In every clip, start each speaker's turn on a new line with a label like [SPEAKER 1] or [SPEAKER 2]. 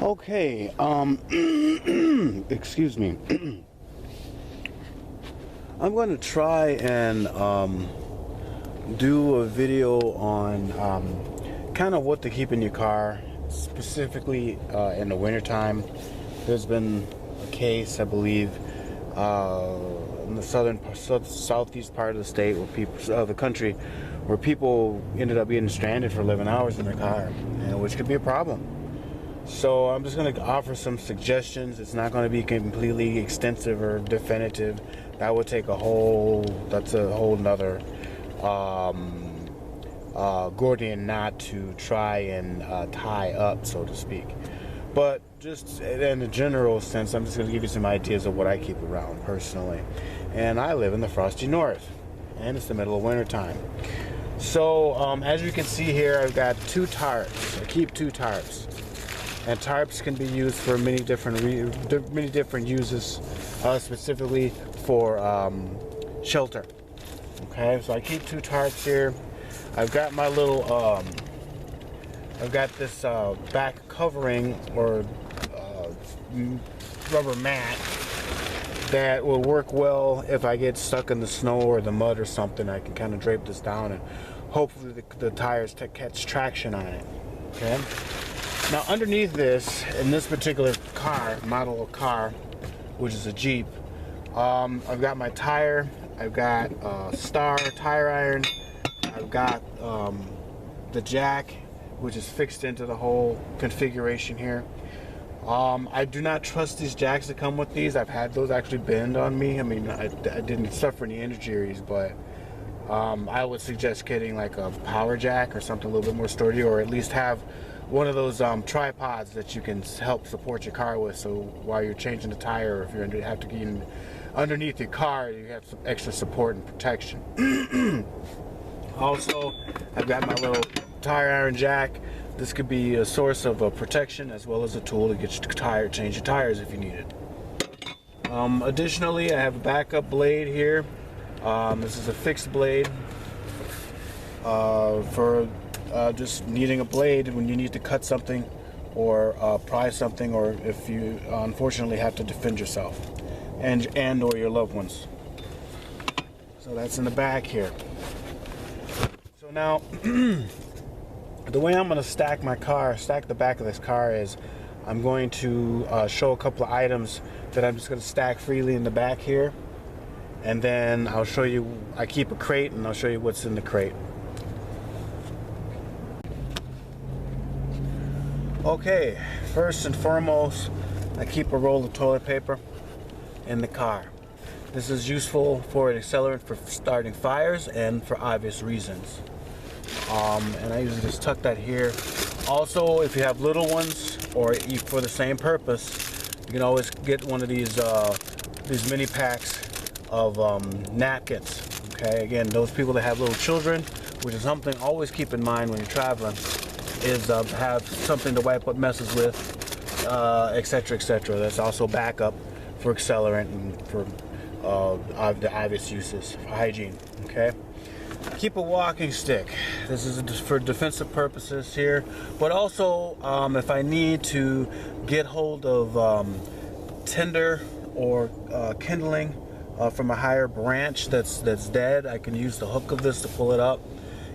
[SPEAKER 1] Okay, excuse me. I'm going to try and do a video on kind of what to keep in your car, specifically in the wintertime. There's been a case, I believe, in the southeast part of the state, where people, the country, where people ended up being stranded for 11 hours in their car, which could be a problem. So I'm just going to offer some suggestions. It's not going to be completely extensive or definitive. That would take that's a whole nother Gordian knot to try and tie up, so to speak. But just in a general sense, I'm just going to give you some ideas of what I keep around personally. And I live in the frosty north, and it's the middle of winter time. So as you can see here, I've got 2 tarps. I keep 2 tarps. And tarps can be used for many different uses, specifically for shelter. Okay, so I keep 2 tarps here. I've got my little, I've got this back covering or rubber mat that will work well if I get stuck in the snow or the mud or something. I can kind of drape this down and hopefully the tires catch traction on it. Okay. Now underneath this, in this particular model of car, which is a Jeep, I've got my tire, I've got Star tire iron, I've got the jack, which is fixed into the whole configuration here. I do not trust these jacks that come with these. I've had those actually bend on me. I mean, I didn't suffer any injuries, but I would suggest getting like a power jack or something a little bit more sturdy, or at least have one of those tripods that you can help support your car with, so while you're changing the tire, or if you have to get underneath your car, you have some extra support and protection. Also, I've got my little tire iron jack. This could be a source of protection as well as a tool to get your change your tires if you need it. Additionally, I have a backup blade here. This is a fixed blade for just needing a blade when you need to cut something or pry something, or if you unfortunately have to defend yourself and or your loved ones. So that's in the back here. So now the way I'm going to stack the back of this car is I'm going to show a couple of items that I'm just going to stack freely in the back here, and then I'll show you, I keep a crate, and I'll show you what's in the crate. Okay, first and foremost, I keep a roll of toilet paper in the car. This is useful for an accelerant for starting fires and for obvious reasons. And I usually just tuck that here. Also, if you have little ones or for the same purpose, you can always get one of these mini packs of napkins. Okay, again, those people that have little children, which is something always keep in mind when you're traveling, is have something to wipe up messes with, etc., etc. That's also backup for accelerant and for the obvious uses for hygiene. Okay. Keep a walking stick. This is for defensive purposes here, but also if I need to get hold of tinder or kindling from a higher branch that's dead, I can use the hook of this to pull it up.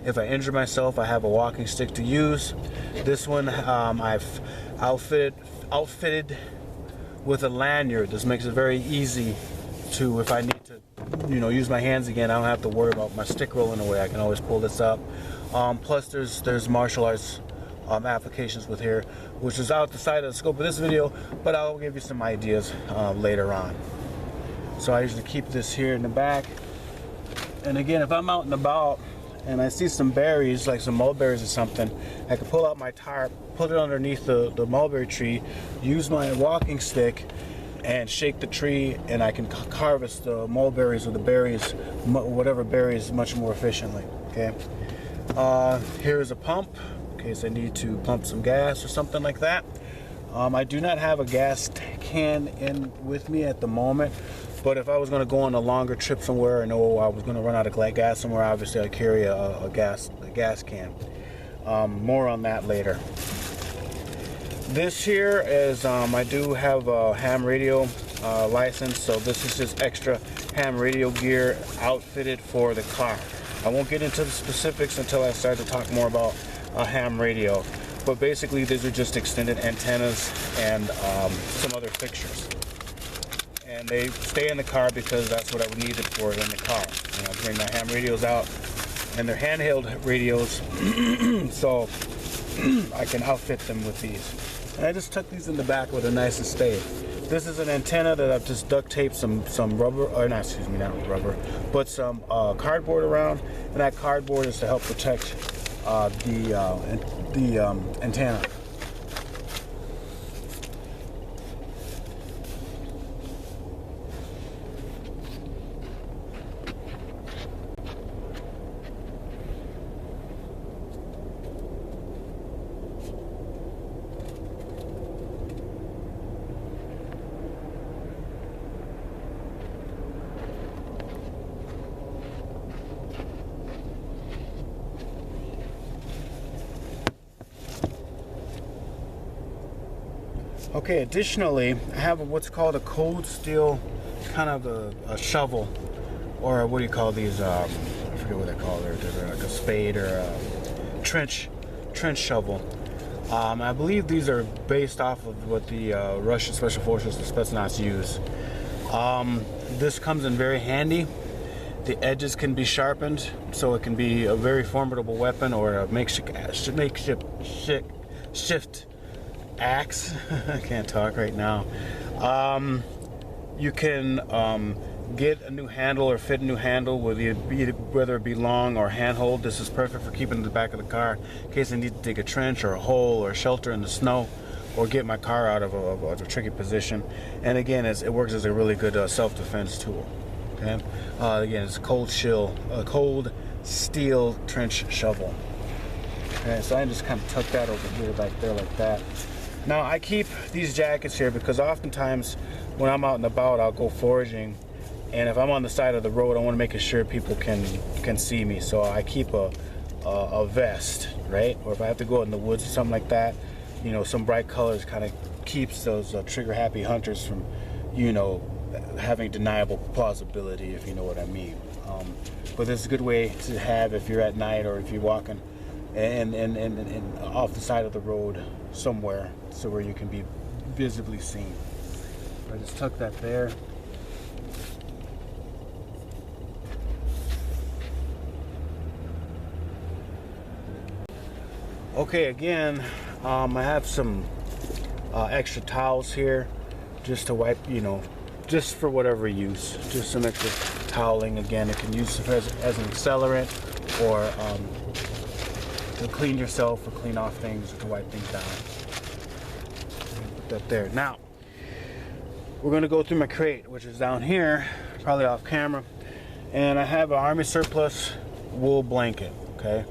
[SPEAKER 1] If I injure myself, I have a walking stick to use. This one I've outfitted with a lanyard. This makes it very easy to, if I need to, use my hands again, I don't have to worry about my stick rolling away. I can always pull this up. Plus there's martial arts applications with here, which is out the side of the scope of this video, but I'll give you some ideas later on. So I usually keep this here in the back. And again, if I'm out and about and I see some berries, like some mulberries or something, I can pull out my tarp, put it underneath the mulberry tree, use my walking stick, and shake the tree, and I can harvest the mulberries or the berries, whatever berries, much more efficiently. Okay. Here is a pump in case I need to pump some gas or something like that. I do not have a gas can in with me at the moment, but if I was going to go on a longer trip somewhere, I know I was going to run out of gas somewhere, obviously I'd carry a gas can. More on that later. This here is, I do have a ham radio license, so this is just extra ham radio gear outfitted for the car. I won't get into the specifics until I start to talk more about a ham radio, but basically these are just extended antennas and some other fixtures. And they stay in the car because that's what I would need it for in the car. And I bring my ham radios out, and they're handheld radios, so I can outfit them with these. And I just tuck these in the back with a nice stay. This is an antenna that I've just duct taped some rubber, or not, excuse me, not rubber, but some cardboard around, and that cardboard is to help protect the antenna. Okay, additionally, I have what's called a cold steel, kind of a shovel, or what do you call these? I forget what they're called. They're like a spade or a trench shovel. I believe these are based off of what the Russian Special Forces, the Spetsnaz, use. This comes in very handy. The edges can be sharpened, so it can be a very formidable weapon or a makeshift axe. I can't talk right now. You can get a new handle or fit a new handle, whether it be long or handhold. This is perfect for keeping in the back of the car in case I need to dig a trench or a hole or shelter in the snow, or get my car out of a tricky position. And again, it works as a really good self-defense tool. Okay. Again, it's a cold steel trench shovel. Okay, so I just kind of tuck that over here, back there, like that. Now, I keep these jackets here because oftentimes when I'm out and about, I'll go foraging, and if I'm on the side of the road, I want to make sure people can see me. So I keep a vest, right? Or if I have to go in the woods or something like that, you know, some bright colors kind of keeps those trigger-happy hunters from, you know, having deniable plausibility, if you know what I mean. But this is a good way to have if you're at night or if you're walking and off the side of the road somewhere, so where you can be visibly seen. I just tuck that there. Okay, again, I have some extra towels here just to wipe, you know, just for whatever use. Just some extra toweling. Again, it can use as an accelerant or to clean yourself or clean off things or to wipe things down. Put that there. Now, we're going to go through my crate, which is down here, probably off camera. And I have an Army surplus wool blanket, okay?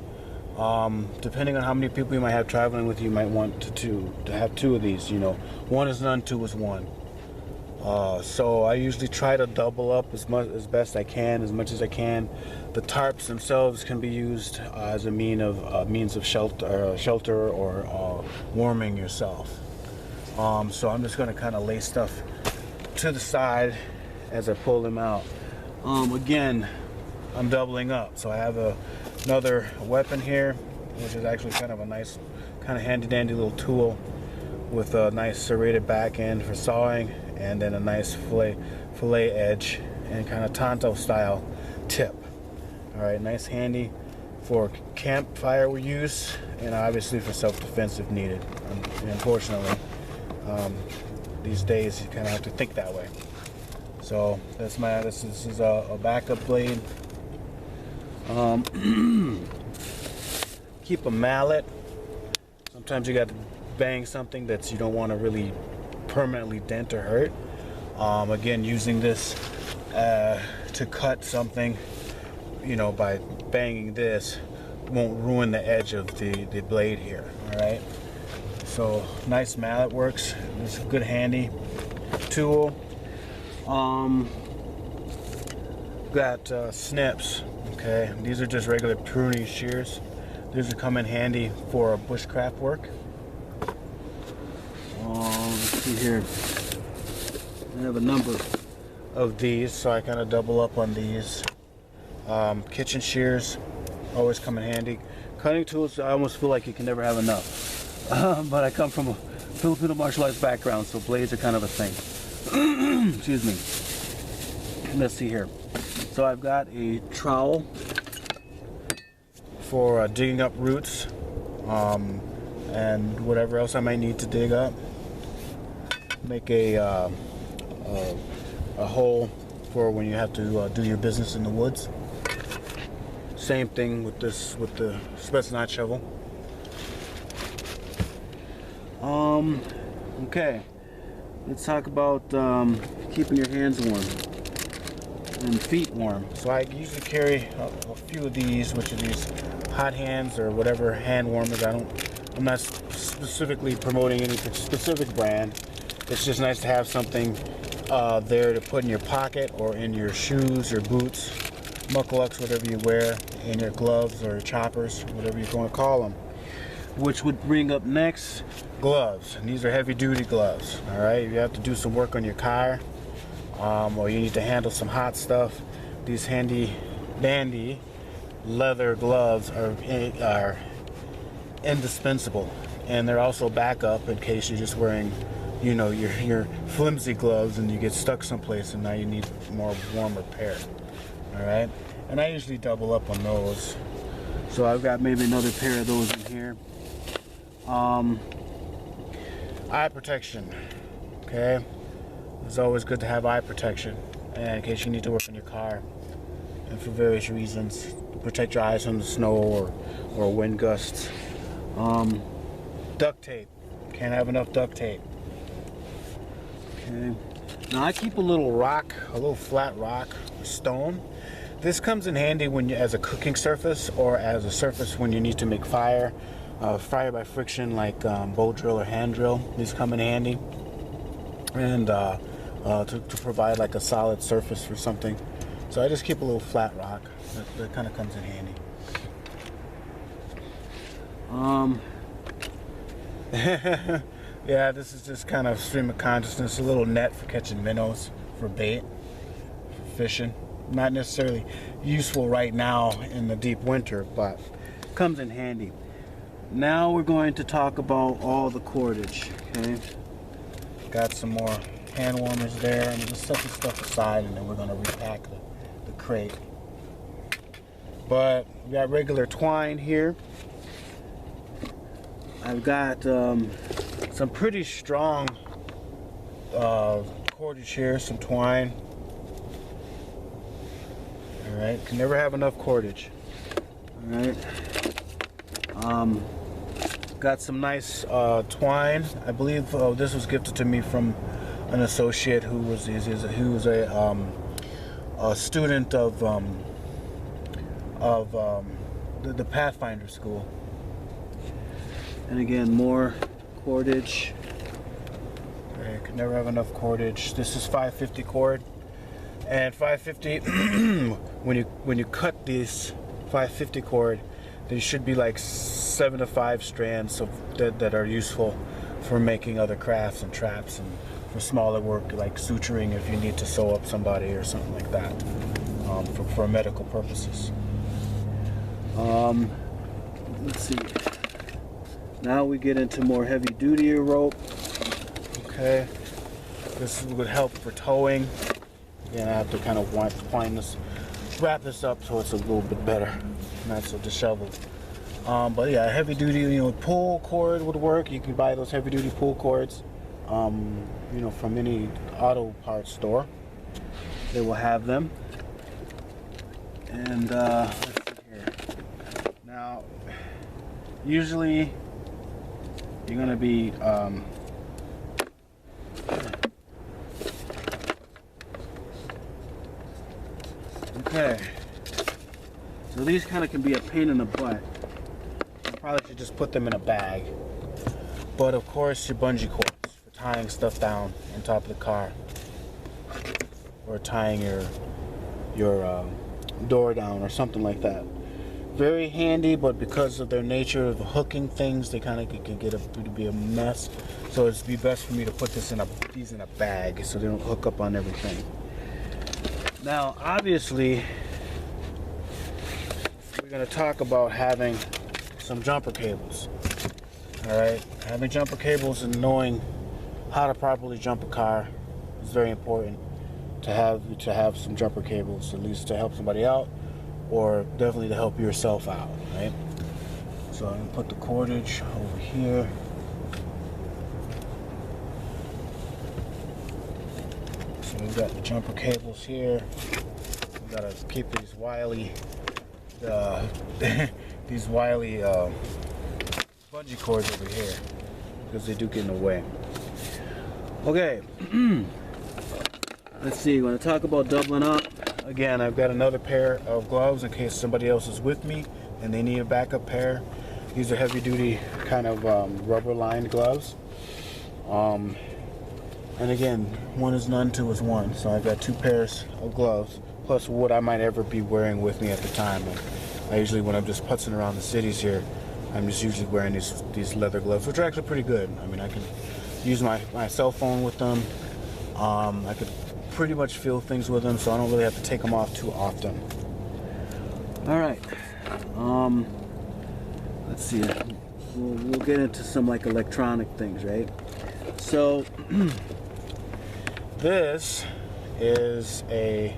[SPEAKER 1] Depending on how many people you might have traveling with you, might want to have two of these, you know. One is none, two is one. So I usually try to double up as best I can, as much as I can. The tarps themselves can be used as a means of shelter or warming yourself. So I'm just going to kind of lay stuff to the side as I pull them out. Again, I'm doubling up, so I have another weapon here, which is actually kind of a nice, kind of handy-dandy little tool with a nice serrated back end for sawing, and then a nice fillet edge and kind of Tonto style tip. All right, nice, handy for campfire use, and obviously for self-defense if needed. Unfortunately, these days you kind of have to think that way. So this is a backup blade. Keep a mallet. Sometimes you got to bang something that you don't want to really permanently dent or hurt. Again, using this to cut something, you know, by banging this won't ruin the edge of the blade here. All right, so nice mallet works. It's a good handy tool. Got snips. Okay, these are just regular pruning shears. These will come in handy for bushcraft work. see here. I have a number of these, so I kind of double up on these. Kitchen shears always come in handy. Cutting tools, I almost feel like you can never have enough. But I come from a Filipino martial arts background, so blades are kind of a thing. Excuse me. Let's see here. So I've got a trowel for digging up roots and whatever else I might need to dig up. Make a hole for when you have to do your business in the woods. Same thing with this, with the Spetsnaz shovel. Okay, let's talk about keeping your hands warm and feet warm. So I usually carry a few of these, which are these hot hands or whatever hand warmers. I'm not specifically promoting any specific brand. It's just nice to have something there to put in your pocket or in your shoes or boots, mucklucks, whatever you wear, in your gloves or choppers, whatever you're going to call them. Which would bring up next, gloves. And these are heavy duty gloves. All right, if you have to do some work on your car, or you need to handle some hot stuff, these handy dandy leather gloves are indispensable. And they're also backup in case you're just wearing, you know, your flimsy gloves and you get stuck someplace and now you need more warmer pair. All right, and I usually double up on those. So I've got maybe another pair of those in here. Eye protection. Okay, it's always good to have eye protection, and in case you need to work on your car, and for various reasons, protect your eyes from the snow or wind gusts. Duct tape. Can't have enough duct tape. Okay. Now I keep a little rock, a little flat rock, stone. This comes in handy when you, as a cooking surface, or as a surface when you need to make fire. Fire by friction, like bow drill or hand drill. These come in handy, and to provide like a solid surface for something. So I just keep a little flat rock. That kind of comes in handy. Yeah, this is just kind of stream of consciousness. A little net for catching minnows, for bait, for fishing. Not necessarily useful right now in the deep winter, but comes in handy. Now we're going to talk about all the cordage. Okay, got some more hand warmers there. I'm just set this stuff aside, and then we're going to repack the crate. But we got regular twine here. I've got some pretty strong cordage here, some twine. All right, can never have enough cordage. All right. Got some nice twine. I believe this was gifted to me from an associate who was a student of the Pathfinder school. And again, more cordage. Okay, can never have enough cordage. This is 550 cord, and 550. when you cut this 550 cord, there should be like 7 to 5 strands that are useful for making other crafts and traps, and for smaller work like suturing if you need to sew up somebody or something like that, for medical purposes. Let's see. Now we get into more heavy duty rope. Okay, this would help for towing. Again, I have to kind of wrap this up so it's a little bit better, not so disheveled. But yeah, heavy duty, pull cord would work. You can buy those heavy duty pull cords, from any auto parts store. They will have them. And let's see here. Now, usually you're gonna be okay. So these kind of can be a pain in the butt. Probably should just put them in a bag. But of course, your bungee cords for tying stuff down on top of the car, or tying your door down or something like that. Very handy, but because of their nature of hooking things, they kind of can get to be a mess. So it'd be best for me to put these in a bag so they don't hook up on everything. Now, obviously, we're going to talk about having some jumper cables. All right, having jumper cables and knowing how to properly jump a car is very important. To have some jumper cables, at least to help somebody out, or definitely to help yourself out, right? So I'm gonna put the cordage over here. So we've got the jumper cables here. We gotta keep these wily, bungee cords over here because they do get in the way. Okay. Let's see, when I talk about doubling up, again, I've got another pair of gloves in case somebody else is with me and they need a backup pair. These are heavy duty kind of rubber lined gloves. And again, one is none, two is one. So I've got two pairs of gloves, plus what I might ever be wearing with me at the time. I usually, when I'm just putzing around the cities here, I'm just usually wearing these leather gloves, which are actually pretty good. I mean, I can use my cell phone with them. I could pretty much feel things with them, so I don't really have to take them off too often. All right. Let's see. We'll get into some like electronic things, right? So this is a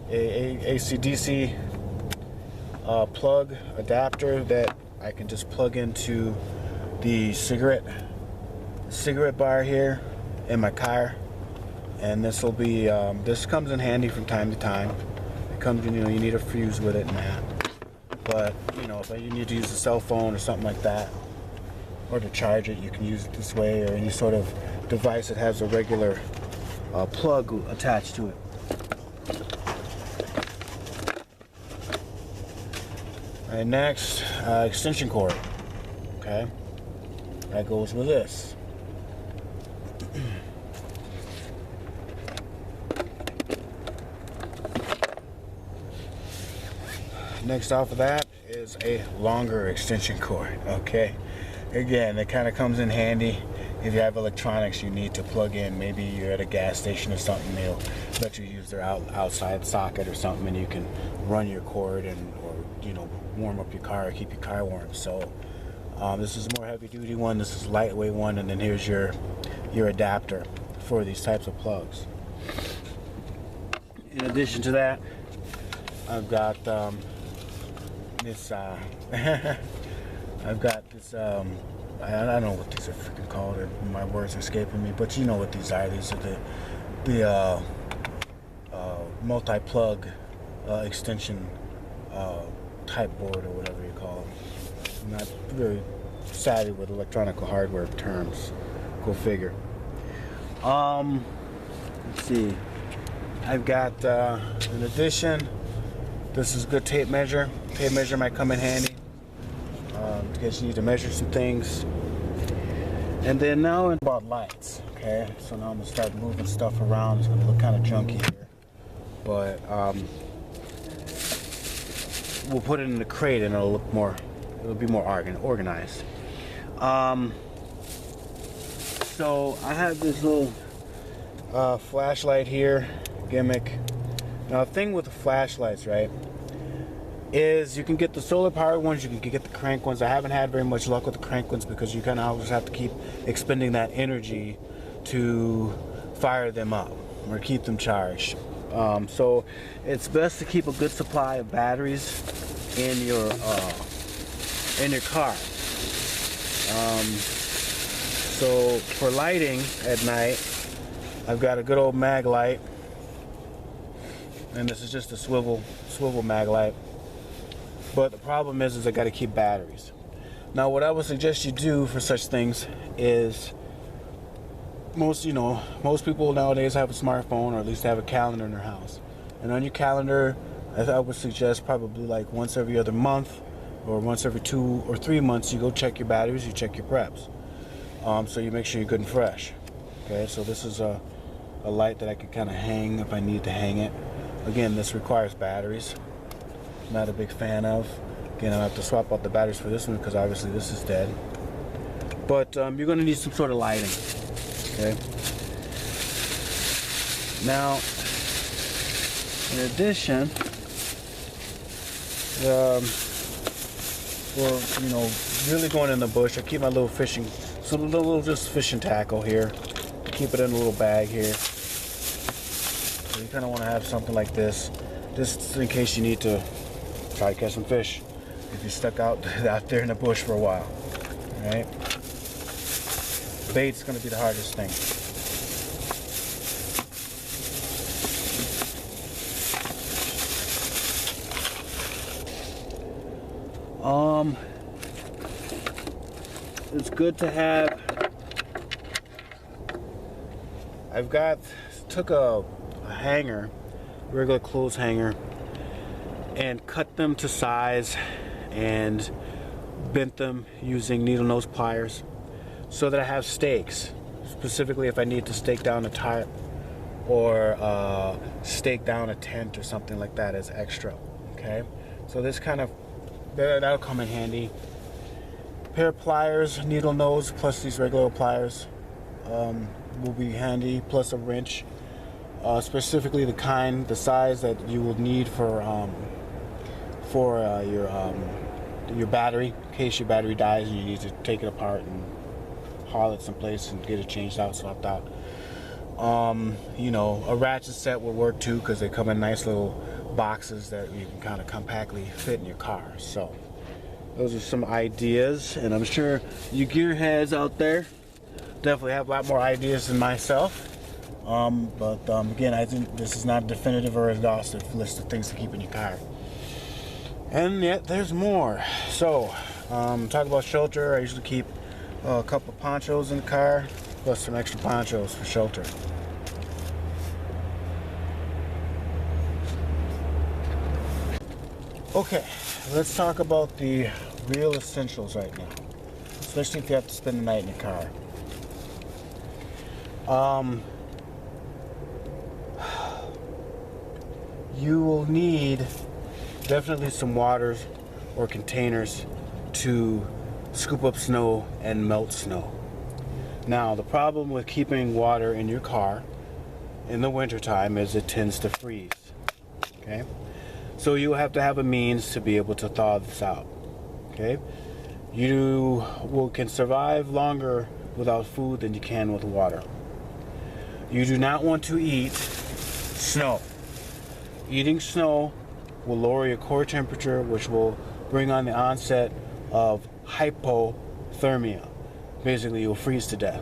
[SPEAKER 1] AC/DC plug adapter that I can just plug into the cigarette bar here in my car. And this will be, this comes in handy from time to time. It comes, you need a fuse with it and that. But, if you need to use a cell phone or something like that, or to charge it, you can use it this way, or any sort of device that has a regular plug attached to it. All right, next, extension cord. Okay, that goes with this. Next off of that is a longer extension cord. Okay, again, it kind of comes in handy if you have electronics you need to plug in. Maybe you're at a gas station or something, they'll let you use their outside socket or something, and you can run your cord or warm up your car or keep your car warm. So this is a more heavy duty one, this is a lightweight one, and then here's your adapter for these types of plugs. In addition to that, I've got this I've got this I don't know what these are freaking called, my words are escaping me, but you know what these are. These are the multi-plug extension type board, or whatever you call them. I'm not very savvy with electronic hardware terms, go figure. Let's see, I've got in addition, this is a good tape measure. Tape measure might come in handy because you need to measure some things. And then now about lights. Okay, so now I'm gonna start moving stuff around. It's gonna look kind of junky here, but we'll put it in the crate and it'll be more organized. So I have this little flashlight here, gimmick. Now the thing with the flashlights, right, is you can get the solar powered ones, you can get the crank ones. I haven't had very much luck with the crank ones because you kind of always have to keep expending that energy to fire them up or keep them charged. So it's best to keep a good supply of batteries in your car. So for lighting at night, I've got a good old mag light, and this is just a swivel mag light. But the problem is I got to keep batteries. Now, what I would suggest you do for such things is most people nowadays have a smartphone, or at least have a calendar in their house. And on your calendar, I would suggest probably like once every other month, or once every 2 or 3 months, you go check your batteries, you check your preps. So you make sure you're good and fresh. Okay, so this is a light that I could kind of hang if I need to hang it. Again, this requires batteries. Not a big fan of. Again, I'll have to swap out the batteries for this one because obviously this is dead. But you're going to need some sort of lighting. Okay. Now, in addition, for really going in the bush, I keep my little fishing, just fishing tackle here. Keep it in a little bag here. So you kind of want to have something like this, just in case you need to try to catch some fish if you're stuck out there in the bush for a while. All right. Bait's going to be the hardest thing. It's good to have. Took a hanger, regular clothes hanger, and cut them to size and bent them using needle nose pliers so that I have stakes, specifically if I need to stake down a tarp or stake down a tent or something like that as extra. Okay, so this kind of that'll come in handy. Pair of pliers, needle nose plus these regular pliers will be handy, plus a wrench, specifically the size that you will need for your battery, in case your battery dies and you need to take it apart and haul it someplace and get it changed out, swapped out. A ratchet set will work too, because they come in nice little boxes that you can kind of compactly fit in your car. So those are some ideas, and I'm sure you gearheads out there definitely have a lot more ideas than myself. Again, I think this is not a definitive or exhaustive list of things to keep in your car. And yet there's more. So, talk about shelter. I usually keep a couple of ponchos in the car, plus some extra ponchos for shelter. Okay, let's talk about the real essentials right now, especially if you have to spend the night in your car. You will need definitely some waters or containers to scoop up snow and melt snow. Now, the problem with keeping water in your car in the wintertime is it tends to freeze. Okay? So you have to have a means to be able to thaw this out. Okay? You can survive longer without food than you can with water. You do not want to eat snow. Eating snow will lower your core temperature, which will bring on the onset of hypothermia. Basically, you'll freeze to death.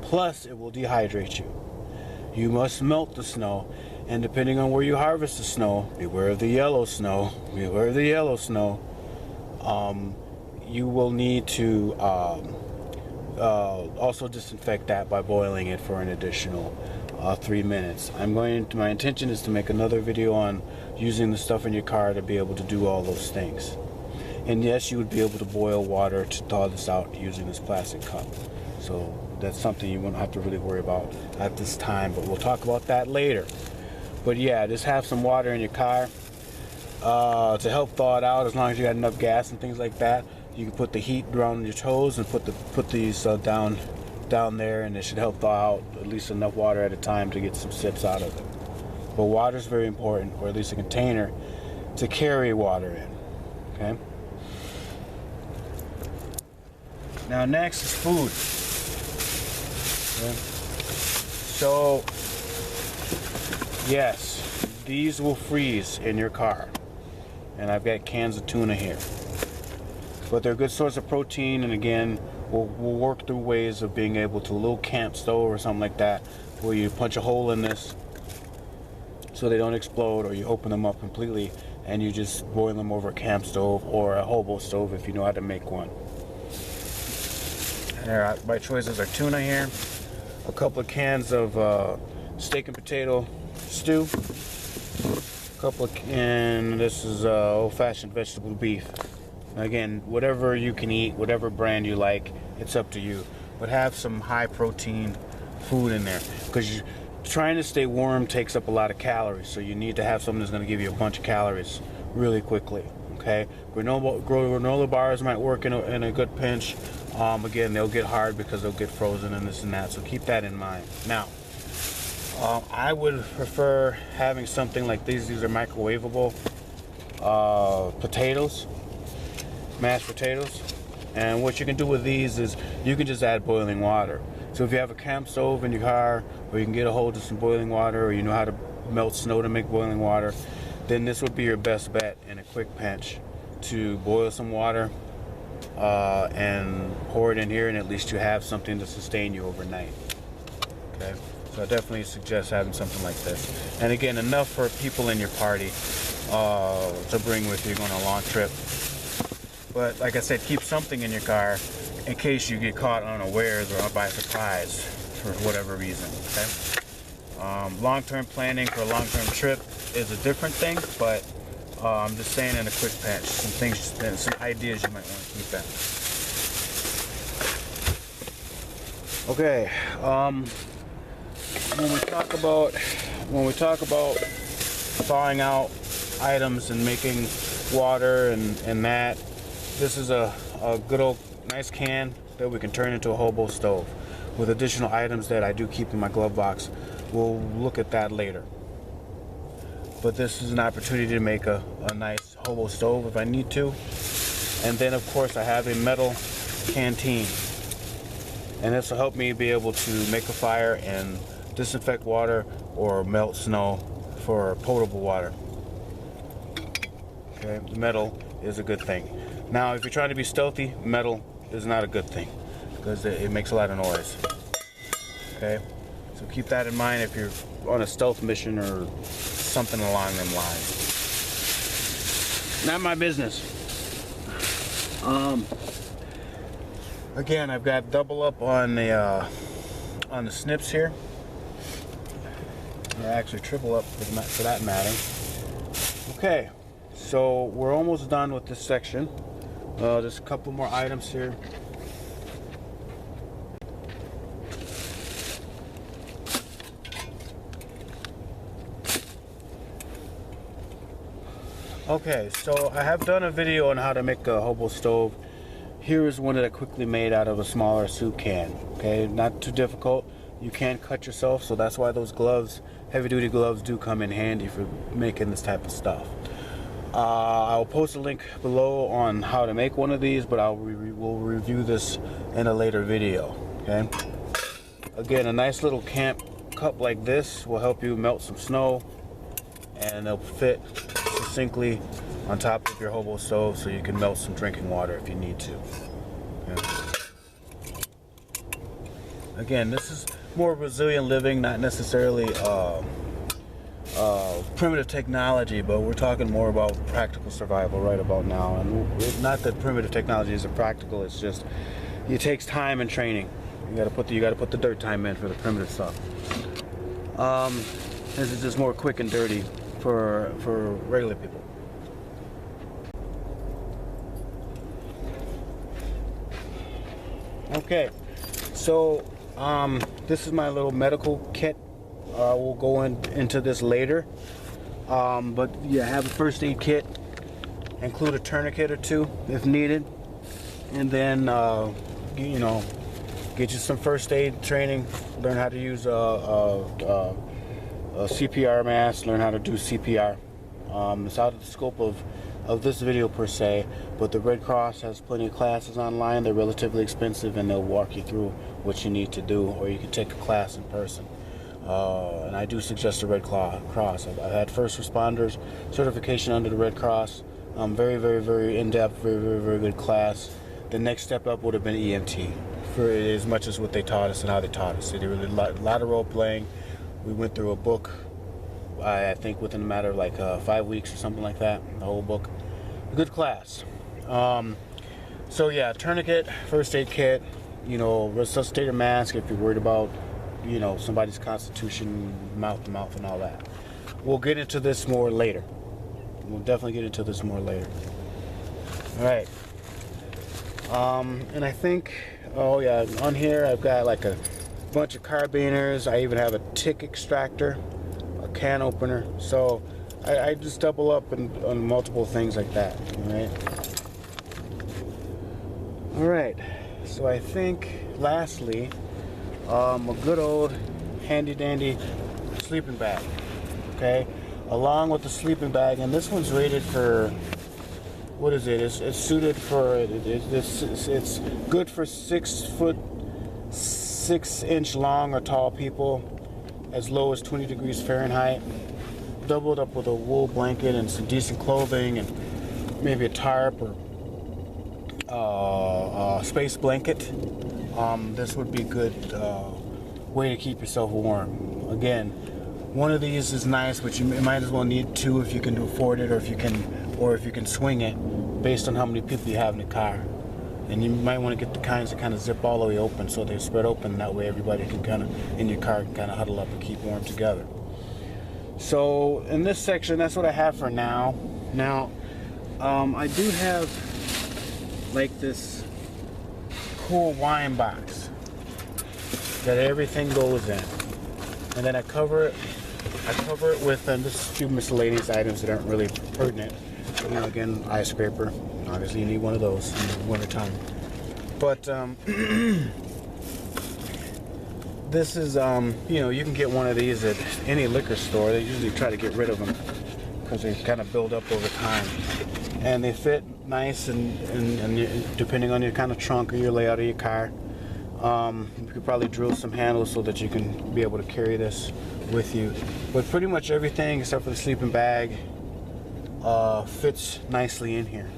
[SPEAKER 1] Plus, it will dehydrate you. You must melt the snow, and depending on where you harvest the snow, beware of the yellow snow. Beware of the yellow snow. You will need to also disinfect that by boiling it for an additional 3 minutes. My intention is to make another video on using the stuff in your car to be able to do all those things. And yes, you would be able to boil water to thaw this out using this plastic cup. So that's something you won't have to really worry about at this time, but we'll talk about that later. But yeah, just have some water in your car to help thaw it out. As long as you got enough gas and things like that, you can put the heat around your toes and put these down there, and it should help thaw out at least enough water at a time to get some sips out of it. But water is very important, or at least a container to carry water in. Okay. Now next is food. Okay. So yes, these will freeze in your car, and I've got cans of tuna here. But they're a good source of protein, and again, we'll work through ways of being able to, a little camp stove or something like that, where you punch a hole in this so they don't explode, or you open them up completely and you just boil them over a camp stove or a hobo stove if you know how to make one. My choices are tuna here, a couple of cans of steak and potato stew, and this is old-fashioned vegetable beef. Again, whatever you can eat, whatever brand you like, it's up to you. But have some high protein food in there, because trying to stay warm takes up a lot of calories. So you need to have something that's going to give you a bunch of calories really quickly. Okay, granola bars might work in a good pinch. Again, they'll get hard because they'll get frozen and this and that, so keep that in mind. Now, I would prefer having something like these. These are microwavable potatoes, mashed potatoes. And what you can do with these is you can just add boiling water. So if you have a camp stove in your car, or you can get a hold of some boiling water, or you know how to melt snow to make boiling water, then this would be your best bet in a quick pinch to boil some water and pour it in here, and at least you have something to sustain you overnight. Okay, so I definitely suggest having something like this. And again, enough for people in your party to bring with you going on a long trip. But like I said, keep something in your car in case you get caught unawares or by surprise for whatever reason. Okay. Long-term planning for a long-term trip is a different thing, but I'm just saying in a quick pinch, some things, some ideas you might want to keep in. Okay. When we talk about thawing out items and making water and that, this is a good old nice can that we can turn into a hobo stove with additional items that I do keep in my glove box. We'll look at that later. But this is an opportunity to make a nice hobo stove if I need to. And then of course I have a metal canteen. And this will help me be able to make a fire and disinfect water or melt snow for potable water. Okay, metal is a good thing. Now, if you're trying to be stealthy, metal is not a good thing because it makes a lot of noise. Okay, so keep that in mind if you're on a stealth mission or something along them lines. Not my business. Again, I've got double up on the snips here. Or actually triple up for that matter. Okay, so we're almost done with this section. There's a couple more items here. Okay, so I have done a video on how to make a hobo stove. Here is one that I quickly made out of a smaller soup can. Okay, not too difficult. You can cut yourself, so that's why those gloves, heavy-duty gloves, do come in handy for making this type of stuff. I'll post a link below on how to make one of these, but we'll review this in a later video. Okay. Again, a nice little camp cup like this will help you melt some snow, and it'll fit succinctly on top of your hobo stove, so you can melt some drinking water if you need to. Okay. Again, this is more resilient living, not necessarily primitive technology, but we're talking more about practical survival right about now. And not that primitive technology isn't practical, it's just it takes time and training. You got to put the dirt time in for the primitive stuff. This is just more quick and dirty for regular people. Okay, so this is my little medical kit. We'll go into this later, but yeah, have a first aid kit, include a tourniquet or two if needed, and then you know, get you some first aid training, learn how to use a CPR mask, learn how to do CPR. It's out of the scope of this video per se, but the Red Cross has plenty of classes online. They're relatively expensive, and they'll walk you through what you need to do, or you can take a class in person. And I do suggest the Red Cross. I've had first responders certification under the Red Cross. Very, very, very in-depth, very, very, very good class. The next step up would have been EMT, for as much as what they taught us and how they taught us. They did a lot of role playing. We went through a book, I think within a matter of like 5 weeks or something like that, the whole book. A good class. So yeah, tourniquet, first aid kit, you know, resuscitator mask if you're worried about, you know, somebody's constitution, mouth to mouth and all that. We'll get into this more later. We'll definitely get into this more later. All right. And I think, oh yeah, on here I've got like a bunch of carabiners. I even have a tick extractor, a can opener. So I just double up on multiple things like that. All right. So I think, lastly, a good old handy dandy sleeping bag. Okay, along with the sleeping bag, and this one's rated for, what is it? It's suited for it's good for 6'6" long or tall people, as low as 20 degrees Fahrenheit. Doubled up with a wool blanket and some decent clothing and maybe a tarp or a space blanket. This would be a good way to keep yourself warm. Again, one of these is nice, but you might as well need two if you can afford it, or if you can swing it based on how many people you have in the car. And you might want to get the kinds that kind of zip all the way open, so they're spread open. That way everybody can kind of, in your car, can kind of huddle up and keep warm together. So in this section, that's what I have for now. Now, I do have like this cool wine box that everything goes in, and then I cover it with just a few miscellaneous items that aren't really pertinent. You know, again, ice scraper. Obviously, you need one of those in the wintertime. But this is, you know, you can get one of these at any liquor store. They usually try to get rid of them because they kind of build up over time. And they fit nice, and depending on your kind of trunk or your layout of your car, you could probably drill some handles so that you can be able to carry this with you. But pretty much everything except for the sleeping bag fits nicely in here.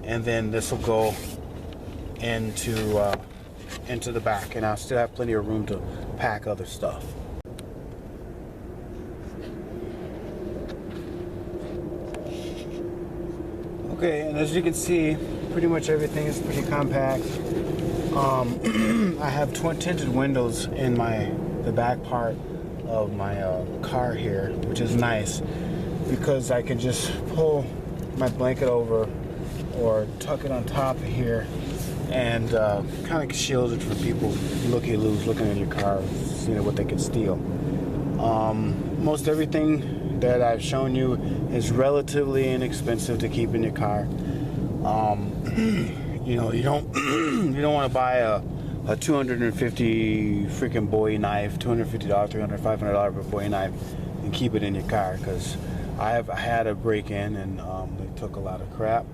[SPEAKER 1] And then this will go into the back, and I'll still have plenty of room to pack other stuff. Okay, and as you can see, pretty much everything is pretty compact. I have tinted windows in the back part of my car here, which is nice because I can just pull my blanket over or tuck it on top of here and kind of shields it from people looky-loos looking in your car, seeing what they can steal. Most everything that I've shown you is relatively inexpensive to keep in your car. You know, you don't want to buy a 250 freaking Bowie knife, $250, $300, $500 Bowie knife, and keep it in your car, because I had a break-in and they took a lot of crap.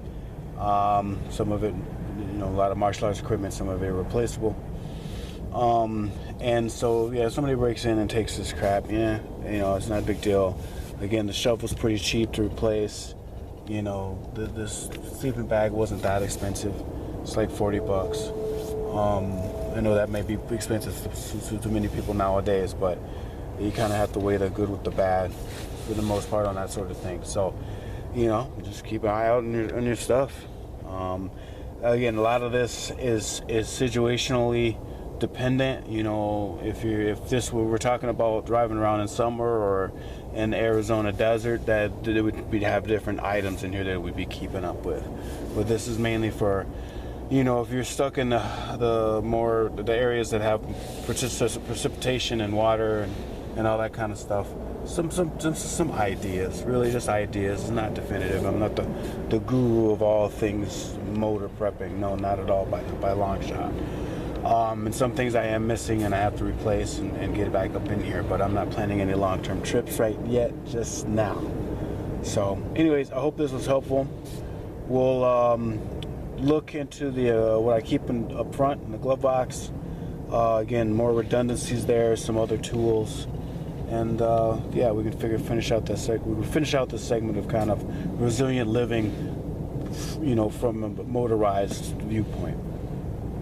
[SPEAKER 1] Some of it, you know, a lot of martial arts equipment, some of it irreplaceable. And so, yeah, somebody breaks in and takes this crap, yeah, you know, it's not a big deal. Again, the shovel's pretty cheap to replace. You know, this sleeping bag wasn't that expensive. It's like $40. I know that may be expensive to many people nowadays, but you kind of have to weigh the good with the bad for the most part on that sort of thing. So, you know, just keep an eye out on your stuff. Again, a lot of this is situationally dependent. You know, if we're talking about driving around in summer or in the Arizona desert, we'd have different items in here that we'd be keeping up with. But this is mainly for, you know, if you're stuck in the areas that have precipitation and water and all that kind of stuff. Some ideas, really just ideas. It's not definitive. I'm not the guru of all things motor prepping. No, not at all by a long shot. And some things I am missing and I have to replace and get back up in here, but I'm not planning any long-term trips right yet, just now. So anyways, I hope this was helpful. We'll look into what I keep up front in the glove box. Again, more redundancies there, some other tools. And yeah, we can finish out this segment of kind of resilient living, you know, from a motorized viewpoint.